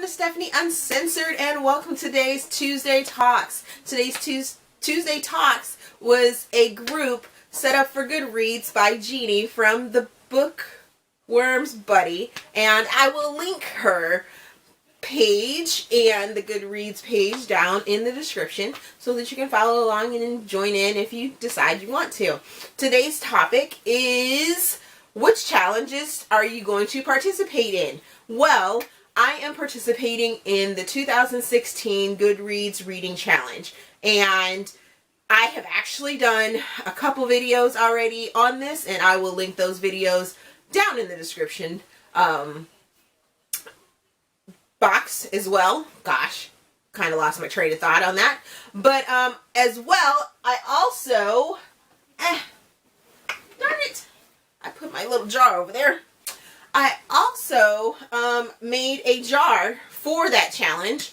to Stephanie Uncensored, and welcome to today's Tuesday Talks. Today's Tuesday Talks was a group set up for Goodreads by Jeannie from the Bookworms Buddy, and I will link her page and the Goodreads page down in the description so that you can follow along and join in if you decide you want to. Today's topic is, which challenges are you going to participate in? Well, I am participating in the 2016 Goodreads Reading Challenge, and I have actually done a couple videos already on this, and I will link those videos down in the description box as well. Gosh, kind of lost my train of thought on that. But as well, I also, darn it, I put my little jar over there. I also made a jar for that challenge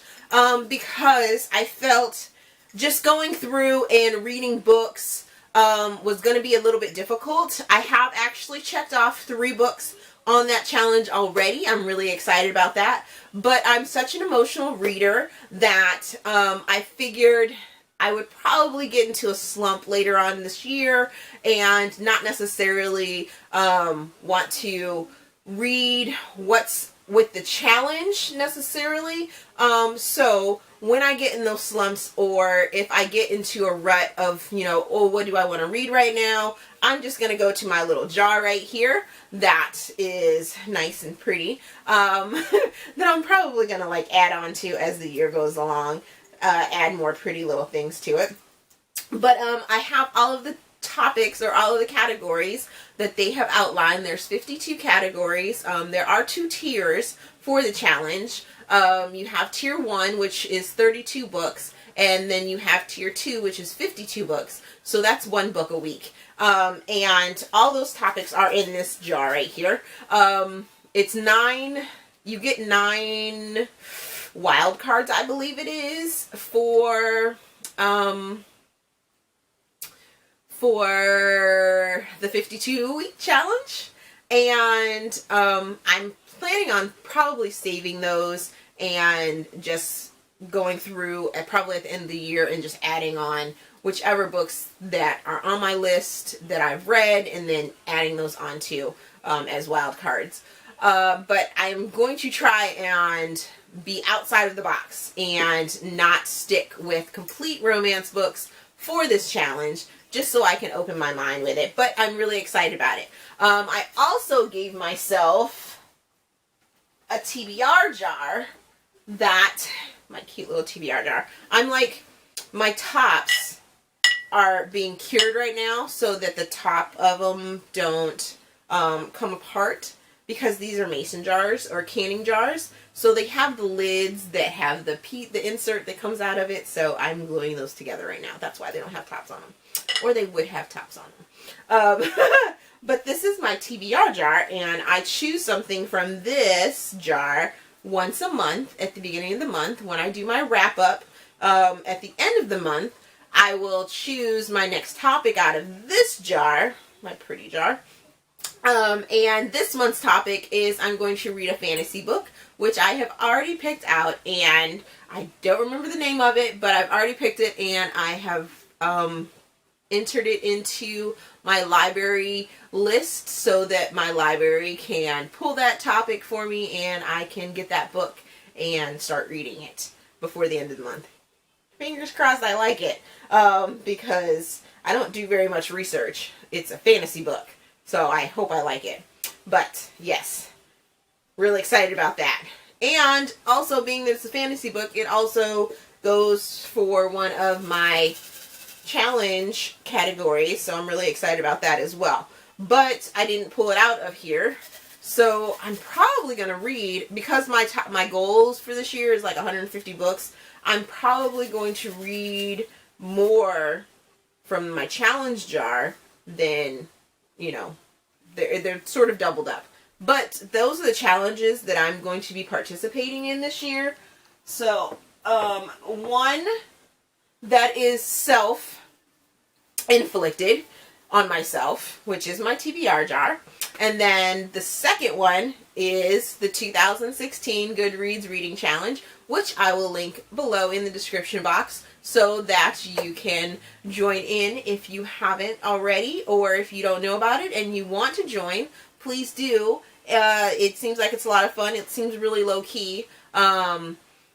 because I felt just going through and reading books was going to be a little bit difficult. I have actually checked off 3 books on that challenge already. I'm really excited about that. But I'm such an emotional reader that I figured I would probably get into a slump later on this year and not necessarily want to read what's with the challenge necessarily. So when I get in those slumps, or if I get into a rut of, oh, what do I want to read right now? I'm just going to go to my little jar right here that is nice and pretty, that I'm probably going to add on to as the year goes along, add more pretty little things to it. But I have all of the topics, or all of the categories that they have outlined. There's 52 categories. There are 2 tiers for the challenge. You have tier 1, which is 32 books, and then you have tier 2, which is 52 books. So that's 1 book a week. And all those topics are in this jar right here. It's 9, you get 9 wild cards, I believe it is, for the 52-week challenge. And I'm planning on probably saving those and just going through probably at the end of the year and just adding on whichever books that are on my list that I've read, and then adding those onto as wild cards. But I'm going to try and be outside of the box and not stick with complete romance books for this challenge, just so I can open my mind with it. But I'm really excited about it. I also gave myself a TBR jar, my cute little TBR jar. My tops are being cured right now so that the top of them don't come apart, because these are mason jars or canning jars. So they have the lids that have the insert that comes out of it. So I'm gluing those together right now. That's why they don't have tops on them. Or they would have tops on them. But this is my TBR jar, and I choose something from this jar once a month at the beginning of the month. When I do my wrap up at the end of the month, I will choose my next topic out of this jar, my pretty jar. And this month's topic is, I'm going to read a fantasy book, which I have already picked out, and I don't remember the name of it, but I've already picked it, and I have entered it into my library list so that my library can pull that topic for me, and I can get that book and start reading it before the end of the month. Fingers crossed I like it, because I don't do very much research. It's a fantasy book, so I hope I like it. But yes, really excited about that. And also, being that it's a fantasy book, it also goes for one of my challenge categories, so I'm really excited about that as well. But I didn't pull it out of here, so I'm probably going to read, because my goals for this year is 150 books. I'm probably going to read more from my challenge jar than, they're sort of doubled up. But those are the challenges that I'm going to be participating in this year. So, one that is self-inflicted on myself, which is my TBR jar. And then the second one is the 2016 Goodreads Reading Challenge, which I will link below in the description box so that you can join in if you haven't already, or if you don't know about it and you want to join, please do. It seems like it's a lot of fun. It seems really low key.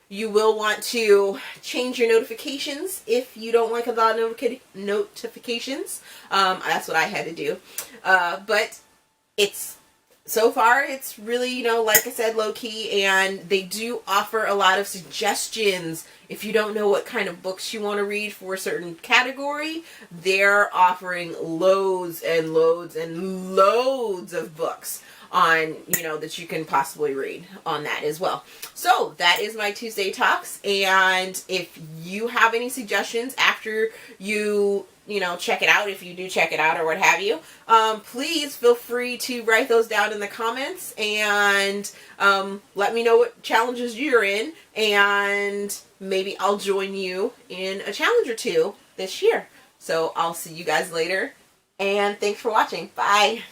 You will want to change your notifications if you don't like a lot of notifications. That's what I had to do. But so far it's really, like I said, low key, and they do offer a lot of suggestions. If you don't know what kind of books you want to read for a certain category, they're offering loads and loads and loads of books on, that you can possibly read on that as well. So that is my Tuesday Talks, and if you have any suggestions after you check it out, if you do check it out or what have you, please feel free to write those down in the comments and let me know what challenges you're in, and maybe I'll join you in a challenge or two this year. So I'll see you guys later, and thanks for watching. Bye.